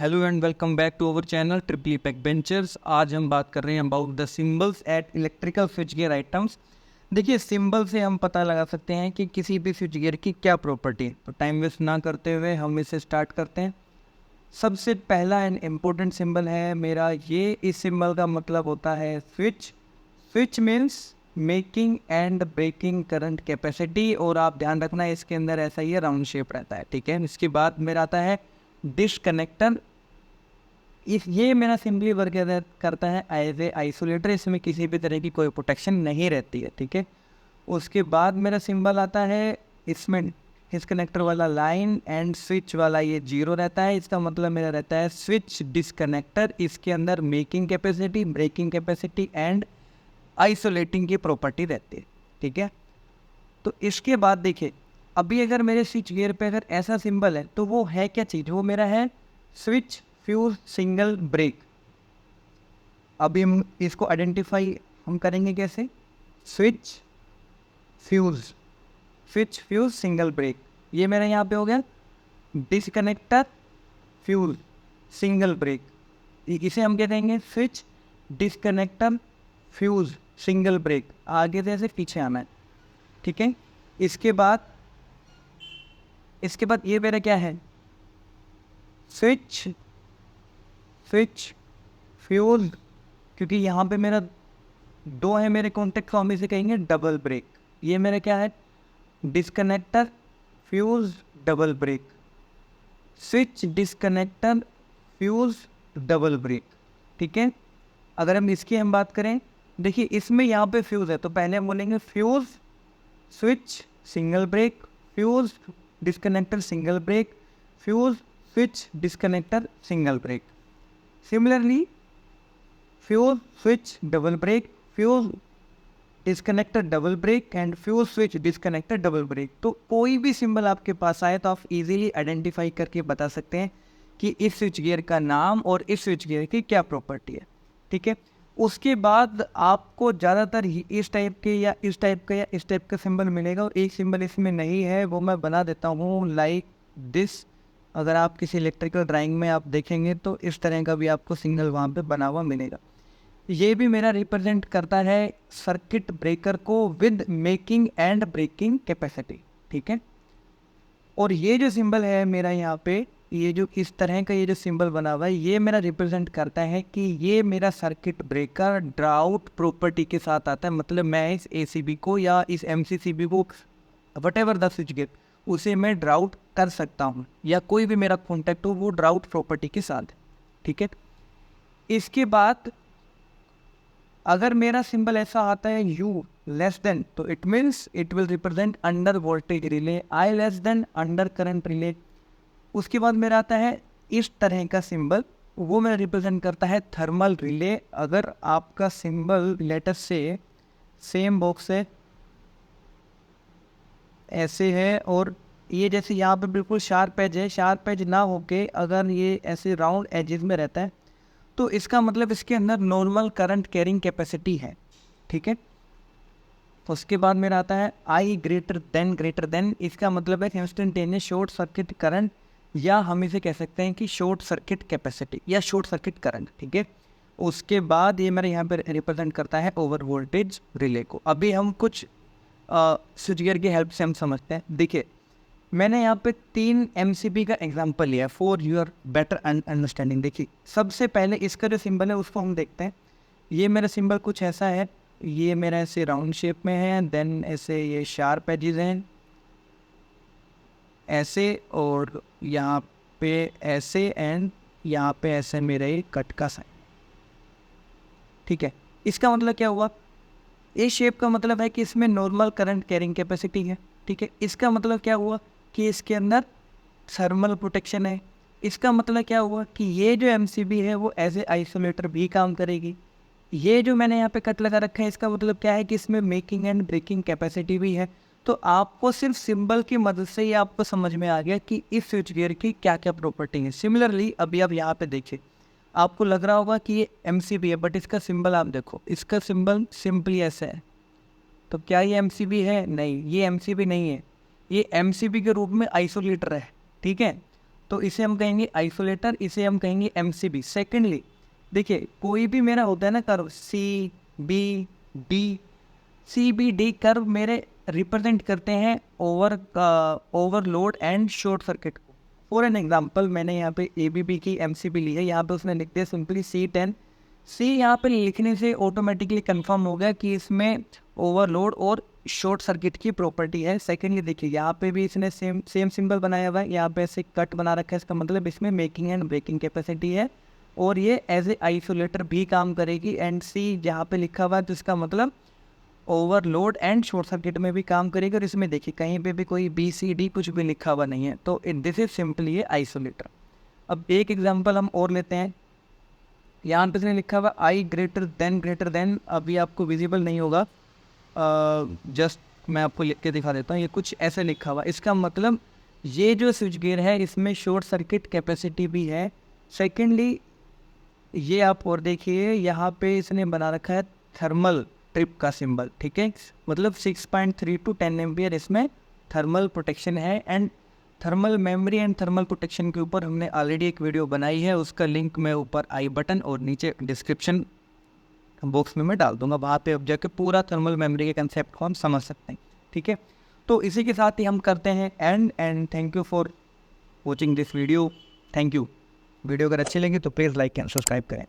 Hello and welcome back to our channel Triply Pack Ventures. आज हम बात कर रहे हैं about the symbols at electrical switch gear items. देखिए, सिंबल से हम पता लगा सकते हैं कि किसी भी स्विच गियर की क्या प्रॉपर्टी है। तो टाइम वेस्ट ना करते हुए हम इसे स्टार्ट करते हैं। सबसे पहला एंड इम्पोर्टेंट सिंबल है मेरा ये। इस सिंबल का मतलब होता है switch. Switch means making and breaking current capacity. और आप ध्यान रखना इसके अंदर ऐसा ही राउंड शेप रहता है, ठीक है। इसके बाद मेरा आता है डिस्कनेक्टर। ये मेरा सिंपली वर्क करता है एज ए आइसोलेटर। इसमें किसी भी तरह की कोई प्रोटेक्शन नहीं रहती है, ठीक है। उसके बाद मेरा सिंबल आता है इसमें डिस्कनेक्टर वाला लाइन एंड स्विच वाला ये जीरो रहता है। इसका मतलब मेरा रहता है स्विच डिस्कनेक्टर। इसके अंदर making capacity, breaking capacity and isolating की प्रॉपर्टी रहती है, ठीक है। तो इसके बाद देखिए, अभी अगर मेरे स्विच गियर पे अगर ऐसा सिंबल है तो वो है क्या चीज़? वो मेरा है स्विच फ्यूज सिंगल ब्रेक। अभी हम इसको आइडेंटिफाई हम करेंगे कैसे? स्विच फ्यूज सिंगल ब्रेक, ये मेरा यहाँ पे हो गया डिस्कनेक्टर फ्यूज सिंगल ब्रेक। इसे हम क्या कहेंगे? Switch disconnector fuse single break. आगे से ऐसे पीछे आना है, ठीक है। इसके बाद ये मेरा क्या है? स्विच फ्यूज, क्योंकि यहाँ पे मेरा दो है मेरे कॉन्टेक्ट, तो हम इसे कहेंगे डबल ब्रेक। ये मेरा क्या है? Disconnector fuse double break, switch disconnector fuse double break, ठीक है। अगर हम बात करें, देखिए इसमें यहाँ पे फ्यूज है तो पहले हम बोलेंगे fuse switch single break, fuse disconnector single break, fuse switch disconnector single break. Similarly fuse switch double break, fuse disconnector double break and fuse switch disconnector double break. तो कोई भी सिंबल आपके पास आए तो आप इजीली आइडेंटिफाई करके बता सकते हैं कि इस स्विच गियर का नाम और इस स्विच गियर की क्या प्रॉपर्टी है, ठीक है। उसके बाद आपको ज़्यादातर इस टाइप के या इस टाइप का या इस टाइप का सिंबल मिलेगा, और एक सिंबल इसमें नहीं है, वो मैं बना देता हूँ लाइक दिस। अगर आप किसी इलेक्ट्रिकल ड्राइंग में आप देखेंगे तो इस तरह का भी आपको सिग्नल वहाँ पे बना हुआ मिलेगा। ये भी मेरा रिप्रेजेंट करता है सर्किट ब्रेकर को with making and breaking capacity, ठीक है। और ये जो सिंबल है मेरा यहाँ पे, ये जो इस तरह का ये जो सिंबल बना हुआ है, ये मेरा रिप्रेजेंट करता है कि ये मेरा सर्किट ब्रेकर ड्राउट प्रॉपर्टी के साथ आता है। मतलब मैं इस एसीबी को या इस एमसीसीबी को what ever the switch gear, उसे मैं ड्राउट कर सकता हूँ, या कोई भी मेरा कॉन्टैक्ट हो वो ड्राउट प्रॉपर्टी के साथ, ठीक है। इसके बाद अगर मेरा सिंबल ऐसा आता है यू लेस देन, तो it means it will represent under voltage relay, I less than under current relay. उसके बाद मेरा आता है इस तरह का सिंबल, वो मेरा रिप्रेजेंट करता है थर्मल रिले। अगर आपका सिंबल लेटर से सेम बॉक्स है ऐसे है, और ये जैसे यहाँ पे बिल्कुल शार्प एज है, शार्प एज ना होके अगर ये ऐसे राउंड एजेस में रहता है तो इसका मतलब इसके अंदर नॉर्मल करंट कैरिंग कैपेसिटी है, ठीक है। उसके बाद मेरा आता है आई ग्रेटर देन। इसका मतलब है इंस्टेंटेनियस शॉर्ट सर्किट करंट, या हम इसे कह सकते हैं कि शॉर्ट सर्किट कैपेसिटी या शॉर्ट सर्किट करंट, ठीक है। उसके बाद ये मेरे यहाँ पर रिप्रेजेंट करता है ओवर वोल्टेज रिले को। अभी हम कुछ स्विच गियर की हेल्प से हम समझते हैं। देखिए, मैंने यहाँ पे 3 MCB का एग्जांपल लिया फॉर योर बेटर अंडरस्टैंडिंग। देखिए, सबसे पहले इसका जो सिंबल है उसको हम देखते हैं। ये मेरा सिंबल कुछ ऐसा है, ये मेरा ऐसे राउंड शेप में है, देन ऐसे ये शार्प एजेस हैं ऐसे, और यहाँ पे ऐसे, एंड यहाँ पे ऐसे मेरा ये कट का साइन, ठीक है। इसका मतलब क्या हुआ? इस शेप का मतलब है कि इसमें नॉर्मल करंट कैरिंग कैपेसिटी है, ठीक है। इसका मतलब क्या हुआ कि इसके अंदर थर्मल प्रोटेक्शन है। इसका मतलब क्या हुआ कि ये जो एमसीबी है वो एज ए आइसोलेटर भी काम करेगी। ये जो मैंने यहाँ पे कट लगा रखा है, इसका मतलब क्या है कि इसमें मेकिंग एंड ब्रेकिंग कैपेसिटी भी है। तो आपको सिर्फ सिंबल की मदद से ही आपको समझ में आ गया कि इस स्विच गियर की क्या क्या प्रॉपर्टी है। सिमिलरली अभी आप यहाँ पे देखिए, आपको लग रहा होगा कि ये एमसीबी है, बट इसका सिंबल आप देखो, इसका सिंबल सिंपली ऐसा है। तो क्या ये एमसीबी है? नहीं, ये एमसीबी नहीं है, ये एमसीबी के रूप में आइसोलेटर है, ठीक है। तो इसे हम कहेंगे आइसोलेटर, इसे हम कहेंगे एमसीबी। सेकेंडली देखिए, कोई भी मेरा होता है ना curve C B D, C B D curve मेरे रिप्रेजेंट करते हैं ओवरलोड एंड शॉर्ट सर्किट को। फॉर एन एग्जांपल, मैंने यहाँ पे ए बी बी की एम सी बी ली है, यहाँ पे उसने लिख दिया सिंपली C10। सी यहाँ पे लिखने से ऑटोमेटिकली कंफर्म हो गया कि इसमें ओवरलोड और शॉर्ट सर्किट की प्रॉपर्टी है। सेकेंडली देखिए, यहाँ पे भी इसने सेम सिंबल बनाया हुआ है, यहाँ पे ऐसे कट बना रखा है, इसका मतलब इसमें मेकिंग एंड ब्रेकिंग कैपेसिटी है और ये एज ए आइसोलेटर भी काम करेगी। एंड सी यहाँ पे लिखा हुआ है तो इसका मतलब ओवरलोड एंड शॉर्ट सर्किट में भी काम करेगी। और इसमें देखिए कहीं पे भी कोई बी सी डी कुछ भी लिखा हुआ नहीं है, तो this is simply A isolator. अब एक एग्जांपल हम और लेते हैं, यहाँ पे इसने लिखा हुआ आई ग्रेटर देन, अभी आपको विजिबल नहीं होगा, जस्ट मैं आपको लिख के दिखा देता हूँ, ये कुछ ऐसे लिखा हुआ। इसका मतलब ये जो स्विच गियर है इसमें शॉर्ट सर्किट कैपेसिटी भी है। सेकेंडली ये आप और देखिए, यहाँ पे इसने बना रखा है थर्मल ट्रिप का सिंबल, ठीक है, मतलब 6.3 to 10 एम्पियर इसमें थर्मल प्रोटेक्शन है। And thermal memory and thermal protection के ऊपर हमने ऑलरेडी एक वीडियो बनाई है, उसका लिंक मैं ऊपर आई बटन और नीचे डिस्क्रिप्शन बॉक्स में मैं डाल दूंगा, वहाँ पे अब जाके पूरा थर्मल मेमोरी के कंसेप्ट को हम समझ सकते हैं, ठीक है। तो इसी के साथ ही हम करते हैं and thank you for watching this video. Thank you. Video अगर अच्छी लगी तो प्लीज़ लाइक एंड सब्सक्राइब करें।